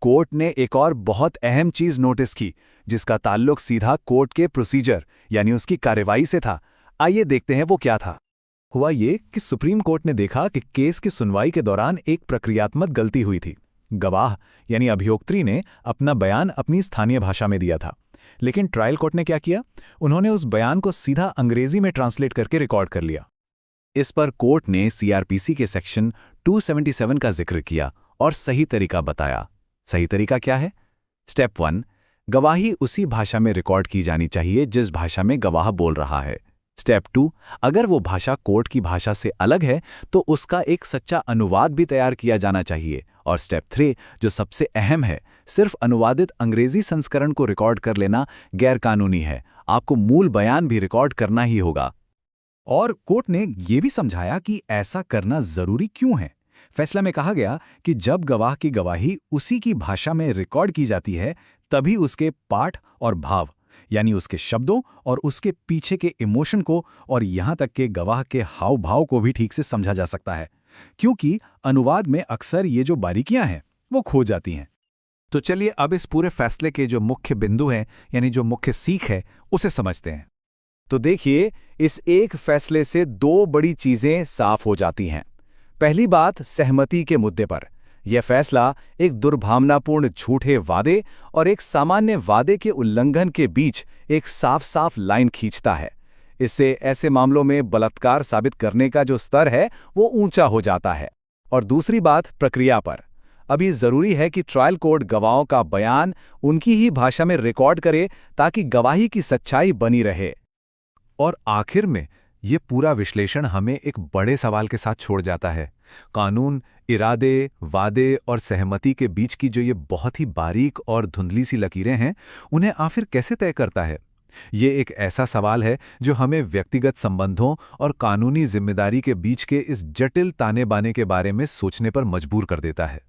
Court ने एक और बहुत अहम चीज नोटिस की, जिसका ताल्लुक सीधा कोर्ट के प्रोसीजर यानी उसकी कार्रवाई से था। आइए देखते हैं वो क्या था। हुआ ये कि सुप्रीम कोर्ट ने देखा कि केस की सुनवाई के दौरान एक प्रक्रियात्मक गलती हुई थी। गवाह यानी अभियोक्त्री ने अपना बयान अपनी स्थानीय भाषा में दिया था, लेकिन ट्रायल कोर्ट ने क्या किया, उन्होंने उस बयान को सीधा अंग्रेजी में ट्रांसलेट करके रिकॉर्ड कर लिया। इस पर कोर्ट ने सीआरपीसी के सेक्शन 277 का जिक्र किया और सही तरीका बताया। सही तरीका क्या है? स्टेप 1, गवाही उसी भाषा में रिकॉर्ड की जानी चाहिए जिस भाषा में गवाह बोल रहा है। स्टेप 2, अगर वो भाषा कोर्ट की भाषा से अलग है तो उसका एक सच्चा अनुवाद भी तैयार किया जाना चाहिए। और स्टेप 3, जो सबसे अहम है, सिर्फ अनुवादित अंग्रेजी संस्करण को रिकॉर्ड कर लेना गैरकानूनी है। आपको मूल बयान भी रिकॉर्ड करना ही होगा। और कोर्ट ने यह भी समझाया कि ऐसा करना जरूरी क्यों है। फैसला में कहा गया कि जब गवाह की गवाही उसी की भाषा में रिकॉर्ड की जाती है, तभी उसके पाठ और भाव यानी उसके शब्दों और उसके पीछे के इमोशन को और यहां तक के गवाह के हाव भाव को भी ठीक से समझा जा सकता है, क्योंकि अनुवाद में अक्सर ये जो बारीकियां हैं वो खो जाती हैं। तो चलिए अब इस पूरे फैसले के जो मुख्य बिंदु हैं यानी जो मुख्य सीख है उसे समझते हैं। तो देखिए, इस एक फैसले से दो बड़ी चीजें साफ हो जाती हैं। पहली बात, सहमति के मुद्दे पर यह फैसला एक दुर्भावनापूर्ण झूठे वादे और एक सामान्य वादे के उल्लंघन के बीच एक साफ साफ लाइन खींचता है। इससे ऐसे मामलों में बलात्कार साबित करने का जो स्तर है वो ऊंचा हो जाता है। और दूसरी बात, प्रक्रिया पर। अभी जरूरी है कि ट्रायल कोर्ट गवाहों का बयान उनकी ही भाषा में रिकॉर्ड करे ताकि गवाही की सच्चाई बनी रहे। और आखिर में ये पूरा विश्लेषण हमें एक बड़े सवाल के साथ छोड़ जाता है। कानून इरादे, वादे और सहमति के बीच की जो ये बहुत ही बारीक और धुंधली सी लकीरें हैं, उन्हें आखिर कैसे तय करता है? ये एक ऐसा सवाल है जो हमें व्यक्तिगत संबंधों और कानूनी जिम्मेदारी के बीच के इस जटिल ताने बाने के बारे में सोचने पर मजबूर कर देता है।